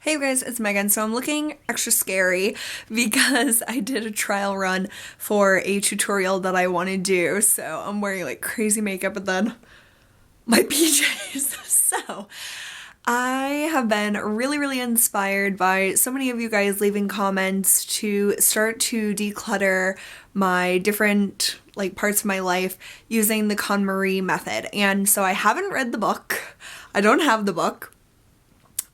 Hey you guys, it's Megan. So I'm looking extra scary because I did a trial run for a tutorial that I want to do. So I'm wearing like crazy makeup and then my PJs. So I have been really inspired by so many of you guys leaving comments to start to declutter my different like parts of my life using the KonMari method. And so I haven't read the book. I don't have the book.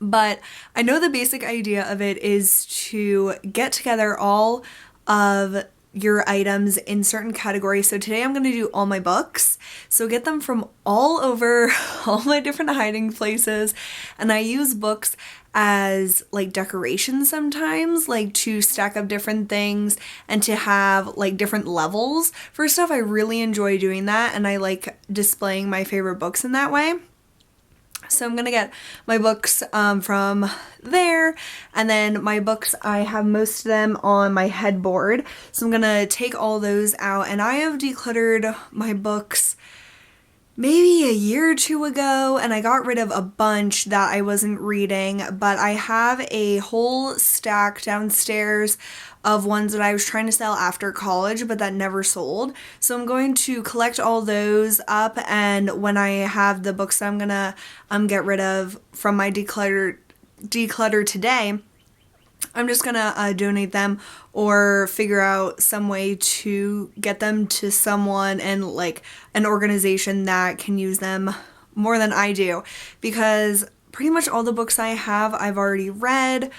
But I know the basic idea of it is to get together all of your items in certain categories. So today I'm going to do all my books. So get them from all over, all my different hiding places. And I use books as like decorations sometimes, like to stack up different things and to have like different levels. First off, I really enjoy doing that and I like displaying my favorite books in that way. So I'm gonna get my books from there, and then my books, I have most of them on my headboard. So I'm gonna take all those out, and I have decluttered my books maybe a year or two ago, and I got rid of a bunch that I wasn't reading, but I have a whole stack downstairs of ones that I was trying to sell after college, but that never sold. So I'm going to collect all those up, and when I have the books that I'm gonna get rid of from my declutter today, I'm just gonna donate them or figure out some way to get them to someone and like an organization that can use them more than I do, because pretty much all the books I have I've already read.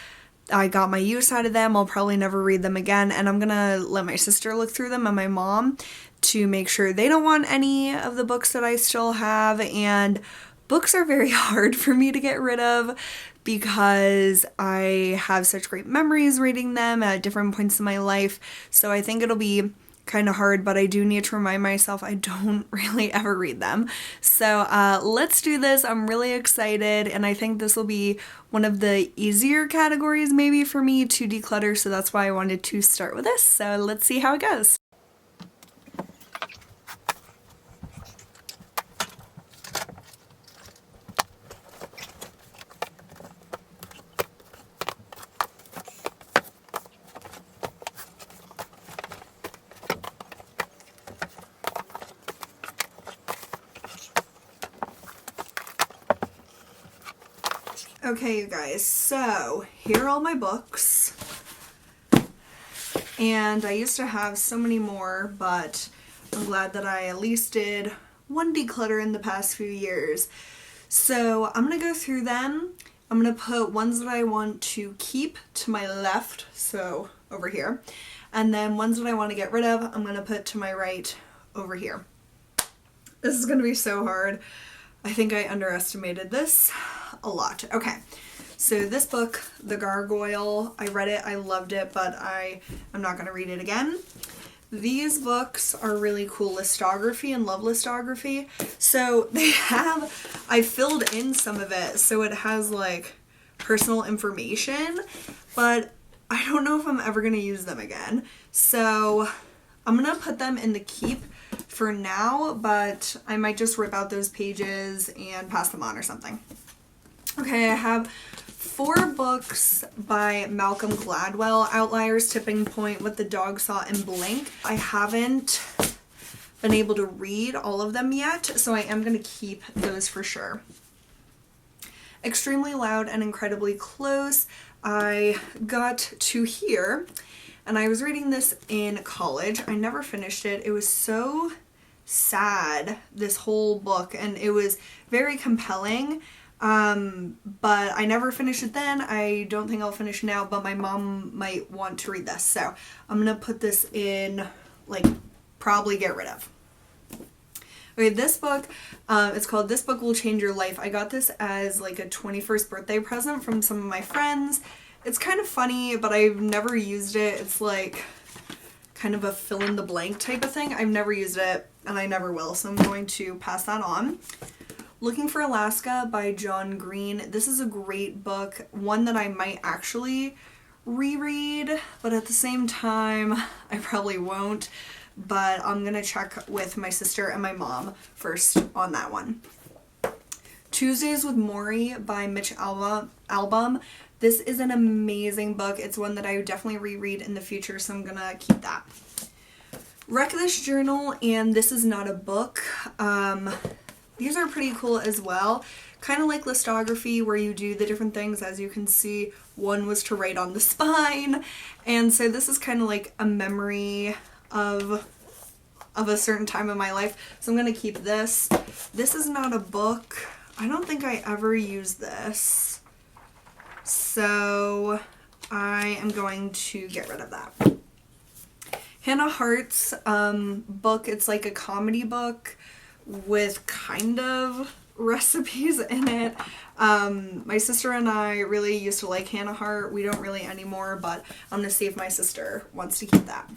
I got my use out of them. I'll probably never read them again, and I'm gonna let my sister look through them and my mom to make sure they don't want any of the books that I still have. And books are very hard for me to get rid of because I have such great memories reading them at different points in my life. So I think it'll be kind of hard, but I do need to remind myself I don't really ever read them. So let's do this. I'm really excited, and I think this will be one of the easier categories maybe for me to declutter, so that's why I wanted to start with this. So let's see how it goes. Okay, you guys, so here are all my books, and I used to have so many more, but I'm glad that I at least did one declutter in the past few years. So I'm gonna go through them. I'm gonna put ones that I want to keep to my left, so over here, and then ones that I want to get rid of, I'm gonna put to my right over here. This is gonna be so hard. I think I underestimated this a lot. Okay, so this book, The Gargoyle, I read it, I loved it, but I'm not going to read it again. These books are really cool listography and love listography. So I filled in some of it, so it has like personal information, but I don't know if I'm ever going to use them again. So I'm going to put them in the keep for now, but I might just rip out those pages and pass them on or something. Okay, I have 4 books by Malcolm Gladwell: Outliers, Tipping Point, What the Dog Saw, and Blink. I haven't been able to read all of them yet, so I am going to keep those for sure. Extremely Loud and Incredibly Close. I got to here, and I was reading this in college. I never finished it. It was so sad, this whole book, and it was very compelling. But I never finished it then. I don't think I'll finish now, but my mom might want to read this. So I'm going to put this in, like, probably get rid of. Okay, this book, it's called This Book Will Change Your Life. I got this as like a 21st birthday present from some of my friends. It's kind of funny, but I've never used it. It's like kind of a fill in the blank type of thing. I've never used it, and I never will, so I'm going to pass that on. Looking for Alaska by John Green. This is a great book, one that I might actually reread, but at the same time, I probably won't. But I'm gonna check with my sister and my mom first on that one. Tuesdays with Morrie by Mitch Albom. This is an amazing book. It's one that I would definitely reread in the future, so I'm gonna keep that. Wreck This Journal, and this is not a book. These are pretty cool as well. Kind of like listography, where you do the different things. As you can see, one was to write on the spine, and so this is kind of like a memory of a certain time in my life, so I'm gonna keep this. This is not a book. I don't think I ever used this, so I am going to get rid of that. Hannah Hart's book, it's like a comedy book with kind of recipes in it. My sister and I really used to like Hannah Hart. We don't really anymore, but I'm gonna see if my sister wants to keep that.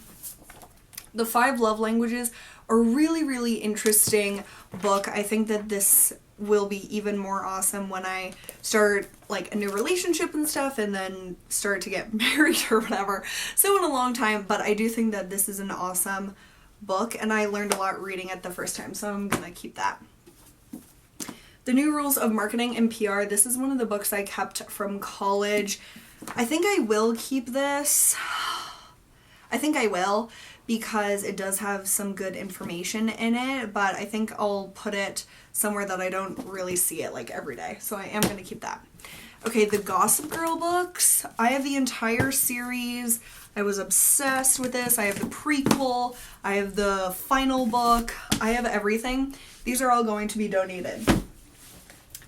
The 5 Love Languages, a really, really interesting book. I think that this will be even more awesome when I start like a new relationship and stuff, and then start to get married or whatever. So in a long time, but I do think that this is an awesome book, and I learned a lot reading it the first time, so I'm gonna keep that. The New Rules of Marketing and PR. This is one of the books I kept from college. I think I will keep this. I think I will, because it does have some good information in it, but I think I'll put it somewhere that I don't really see it like every day. So I am going to keep that. Okay, the Gossip Girl books. I have the entire series. I was obsessed with this. I have the prequel. I have the final book. I have everything. These are all going to be donated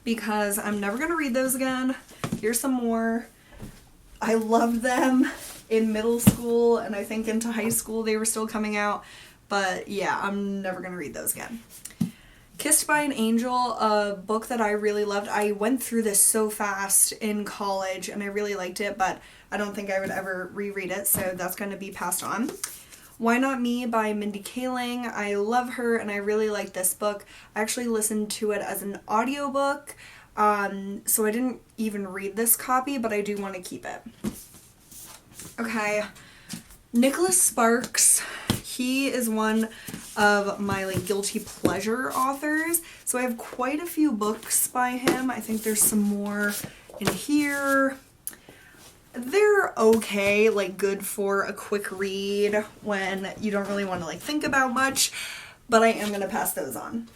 because I'm never going to read those again. Here's some more. I loved them in middle school, and I think into high school they were still coming out, but yeah, I'm never gonna read those again. Kissed by an Angel, a book that I really loved. I went through this so fast in college and I really liked it, but I don't think I would ever reread it, so that's gonna be passed on. Why Not Me by Mindy Kaling. I love her and I really like this book. I actually listened to it as an audiobook, so I didn't even read this copy, but I do want to keep it. Okay, Nicholas Sparks, he is one of my like guilty pleasure authors, so I have quite a few books by him. I think there's some more in here. They're okay, like good for a quick read when you don't really want to like think about much, but I am going to pass those on.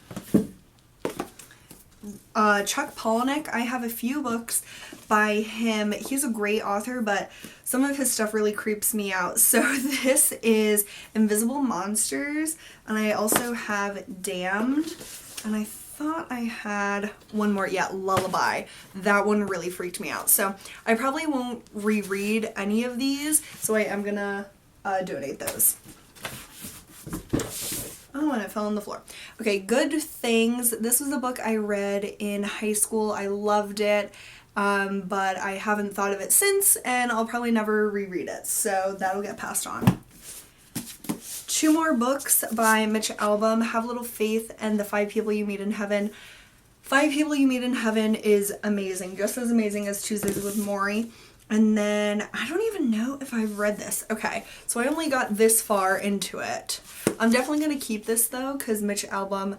Chuck Palahniuk, I have a few books by him. He's a great author, but some of his stuff really creeps me out. So this is Invisible Monsters, and I also have Damned, and I thought I had one more. Yeah, Lullaby. That one really freaked me out. So I probably won't reread any of these, so I am gonna donate those. Oh, and it fell on the floor. Okay, Good Things. This was a book I read in high school. I loved it, but I haven't thought of it since, and I'll probably never reread it, so that'll get passed on. 2 more books by Mitch Albom, Have Little Faith and The 5 People You Meet in Heaven. 5 People You Meet in Heaven is amazing, just as amazing as Tuesdays with Morrie. And then, I don't even know if I've read this. Okay, so I only got this far into it. I'm definitely going to keep this though, because Mitch Albom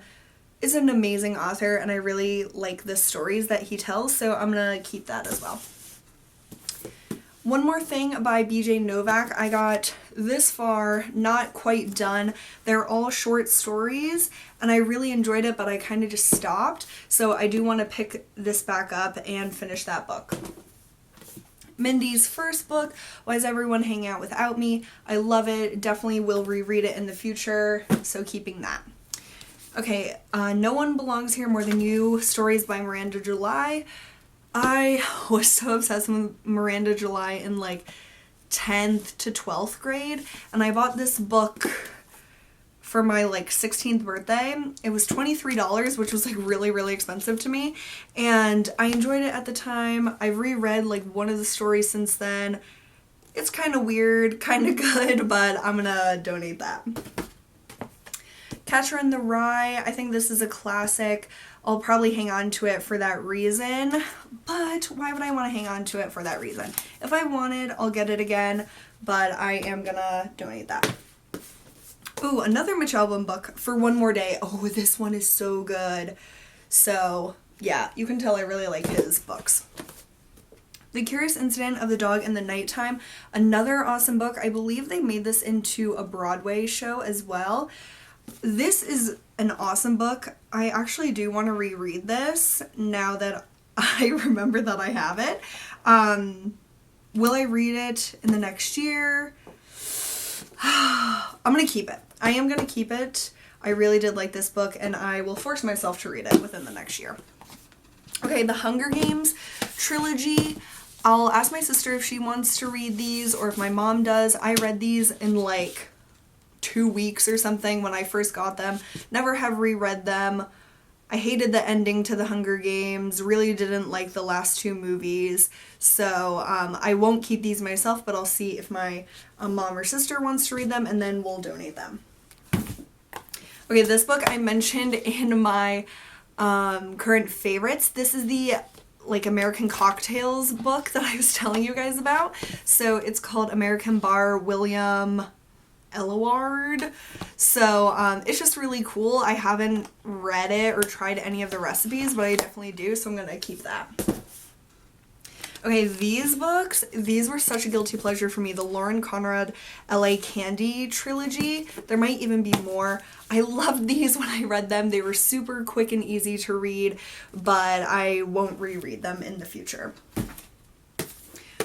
is an amazing author and I really like the stories that he tells, so I'm going to keep that as well. One More Thing by BJ Novak. I got this far, not quite done. They're all short stories and I really enjoyed it, but I kind of just stopped. So I do want to pick this back up and finish that book. Mindy's first book, Why Is Everyone Hanging Out Without Me? I love it. Definitely will reread it in the future, so keeping that. Okay, No One Belongs Here More Than You, Stories by Miranda July. I was so obsessed with Miranda July in like 10th to 12th grade, and I bought this book for my like 16th birthday. It was $23, which was like really, really expensive to me, and I enjoyed it at the time. I've reread like one of the stories since then. It's kind of weird, kind of good, but I'm gonna donate that. Catcher in the Rye, I think this is a classic. I'll probably hang on to it for that reason, but why would I want to hang on to it for that reason? If I want it, I'll get it again, but I am gonna donate that. Ooh, another Mitch Albom book, For One More Day. Oh, this one is so good. So, yeah, you can tell I really like his books. The Curious Incident of the Dog in the Nighttime, another awesome book. I believe they made this into a Broadway show as well. This is an awesome book. I actually do want to reread this now that I remember that I have it. Will I read it in the next year? I'm gonna keep it. I am gonna keep it. I really did like this book, and I will force myself to read it within the next year. Okay, the Hunger Games trilogy. I'll ask my sister if she wants to read these or if my mom does. I read these in like 2 weeks or something when I first got them. Never have reread them. I hated the ending to the Hunger Games, really didn't like the last 2 movies, so I won't keep these myself, but I'll see if my mom or sister wants to read them, and then we'll donate them. Okay, this book I mentioned in my current favorites. This is the like American Cocktails book that I was telling you guys about. So it's called American Bar William Ellaward. So it's just really cool. I haven't read it or tried any of the recipes, but I definitely do, so I'm gonna keep that. Okay, these books, these were such a guilty pleasure for me. The Lauren Conrad LA Candy trilogy. There might even be more. I loved these when I read them. They were super quick and easy to read, but I won't reread them in the future.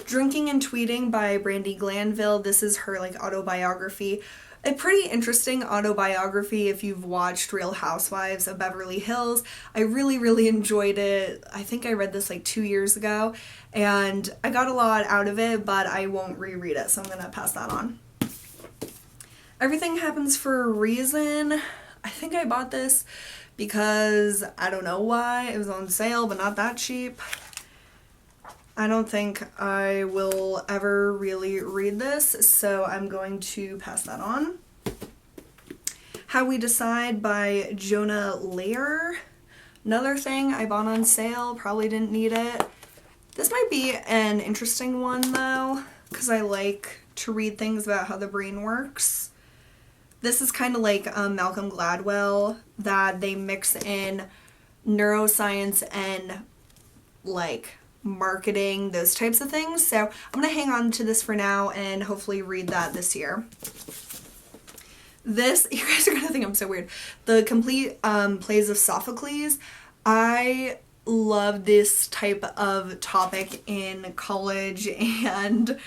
Drinking and Tweeting by Brandi Glanville. This is her like autobiography. A pretty interesting autobiography if you've watched Real Housewives of Beverly Hills. I really enjoyed it. I think I read this like 2 years ago, and I got a lot out of it, but I won't reread it, so I'm gonna pass that on. Everything Happens for a Reason. I think I bought this because I don't know why. It was on sale, but not that cheap. I don't think I will ever really read this, so I'm going to pass that on. How We Decide by Jonah Lehrer. Another thing I bought on sale, probably didn't need it. This might be an interesting one though, because I like to read things about how the brain works. This is kind of like Malcolm Gladwell, that they mix in neuroscience and like marketing, those types of things. So I'm gonna hang on to this for now and hopefully read that this year. This, you guys are gonna think I'm so weird. The Complete Plays of Sophocles. I love this type of topic in college, and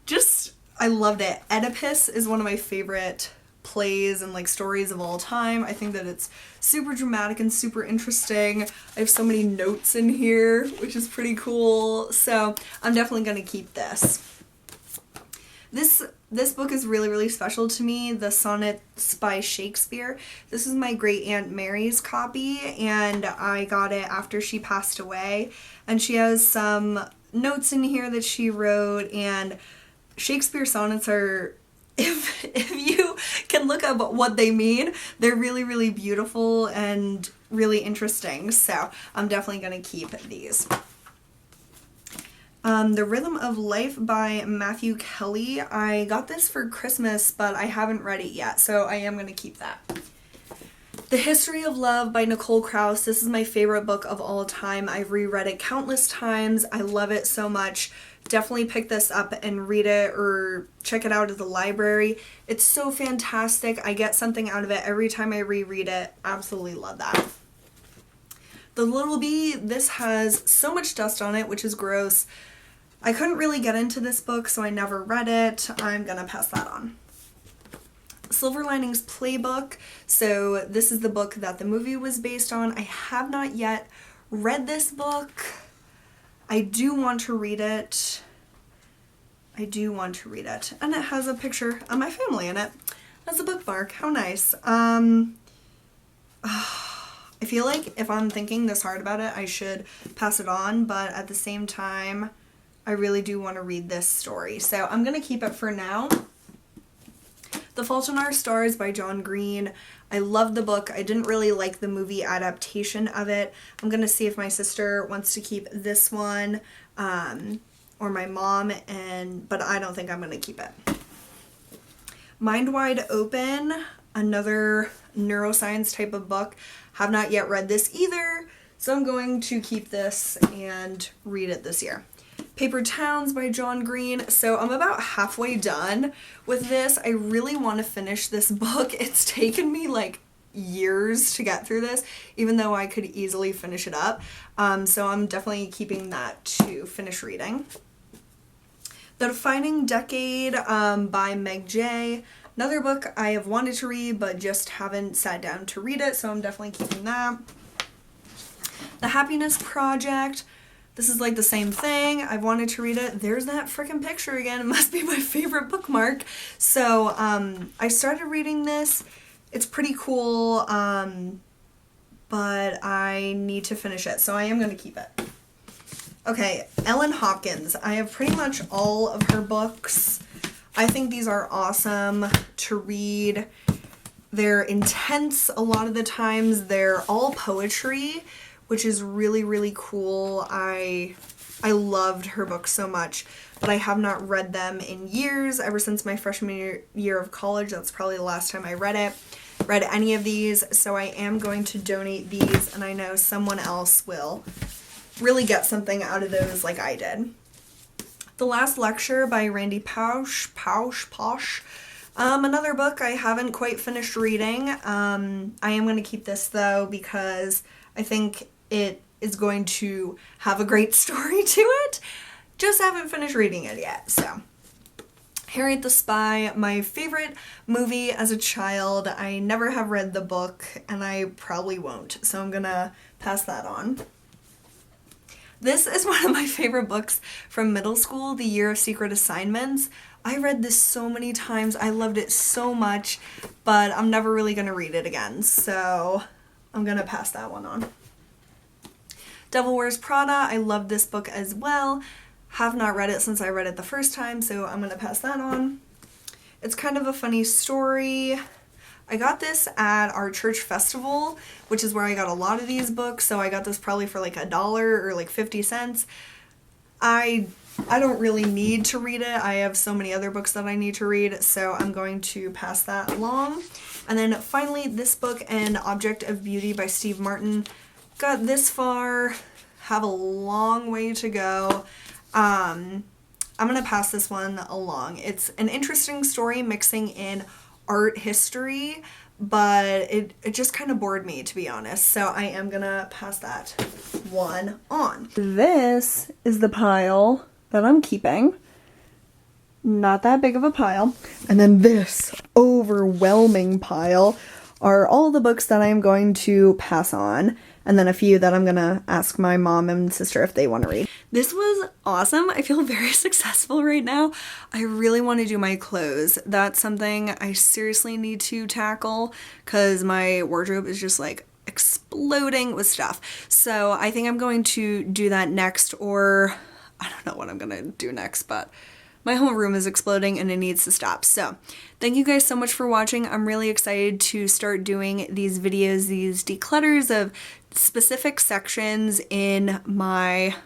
just I loved it. Oedipus is one of my favorite plays and like stories of all time. I think that it's super dramatic and super interesting. I have so many notes in here, which is pretty cool. So I'm definitely gonna keep this. This book is really special to me, The Sonnets by Shakespeare. This is my great Aunt Mary's copy, and I got it after she passed away. And she has some notes in here that she wrote, and Shakespeare sonnets are, if you can look up what they mean, they're really beautiful and really interesting. So I'm definitely gonna keep these. The Rhythm of Life by Matthew Kelly. I got this for Christmas, but I haven't read it yet, so I am gonna keep that. The History of Love by Nicole Krauss. This is my favorite book of all time. I've reread it countless times. I love it so much. Definitely pick this up and read it or check it out at the library. It's so fantastic. I get something out of it every time I reread it. Absolutely love that. The Little Bee. This has so much dust on it, which is gross. I couldn't really get into this book, so I never read it. I'm gonna pass that on. Silver Linings Playbook. So this is the book that the movie was based on. I have not yet read this book. I do want to read it. And it has a picture of my family in it. That's a bookmark. How nice. I feel like if I'm thinking this hard about it, I should pass it on, but at the same time, I really do want to read this story. So I'm going to keep it for now. The Fault in Our Stars by John Green. I love the book. I didn't really like the movie adaptation of it. I'm going to see if my sister wants to keep this one, or my mom, but I don't think I'm going to keep it. Mind Wide Open, another neuroscience type of book. Have not yet read this either, so I'm going to keep this and read it this year. Paper Towns by John Green. So I'm about halfway done with this. I really want to finish this book. It's taken me like years to get through this, even though I could easily finish it up. So I'm definitely keeping that to finish reading. The Defining Decade by Meg J. Another book I have wanted to read but just haven't sat down to read it, so I'm definitely keeping that. The Happiness Project. This is like the same thing. I've wanted to read it. There's that freaking picture again. It must be my favorite bookmark. So I started reading this. It's pretty cool, but I need to finish it, so I am going to keep it. Okay, Ellen Hopkins. I have pretty much all of her books. I think these are awesome to read. They're intense a lot of the times. They're all poetry, which is really, really cool. I loved her books so much, but I have not read them in years. Ever since my freshman year of college, that's probably the last time I read any of these, so I am going to donate these, and I know someone else will really get something out of those like I did. The Last Lecture by Randy Pausch. Another book I haven't quite finished reading. I am going to keep this though because I think it is going to have a great story to it. Just haven't finished reading it yet, so. Harriet the Spy, my favorite movie as a child. I never have read the book, and I probably won't, so I'm gonna pass that on. This is one of my favorite books from middle school, The Year of Secret Assignments. I read this so many times. I loved it so much, but I'm never really gonna read it again, so I'm gonna pass that one on. Devil Wears Prada, I love this book as well. Have not read it since I read it the first time, so I'm gonna pass that on. It's kind of a funny story. I got this at our church festival, which is where I got a lot of these books, so I got this probably for like $1 or like 50 cents. I don't really need to read it. I have so many other books that I need to read, so I'm going to pass that along. And then finally, this book, An Object of Beauty by Steve Martin. Got this far, have a long way to go. I'm gonna pass this one along. It's an interesting story mixing in art history, but it just kind of bored me, to be honest, so I am gonna pass that one on. This is the pile that I'm keeping. Not that big of a pile. And then this overwhelming pile are all the books that I'm going to pass on, and then a few that I'm gonna ask my mom and sister if they want to read. This was awesome. I feel very successful right now. I really want to do my clothes. That's something I seriously need to tackle because my wardrobe is just like exploding with stuff. So I think I'm going to do that next, or I don't know what I'm gonna do next, but my whole room is exploding and it needs to stop. So thank you guys so much for watching. I'm really excited to start doing these videos, these declutters of specific sections in my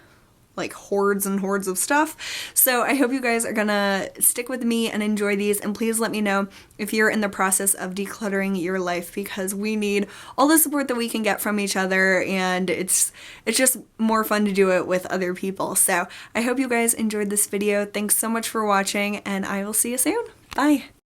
like hordes and hordes of stuff. So I hope you guys are gonna stick with me and enjoy these, and please let me know if you're in the process of decluttering your life, because we need all the support that we can get from each other, and it's just more fun to do it with other people. So I hope you guys enjoyed this video. Thanks so much for watching, and I will see you soon. Bye!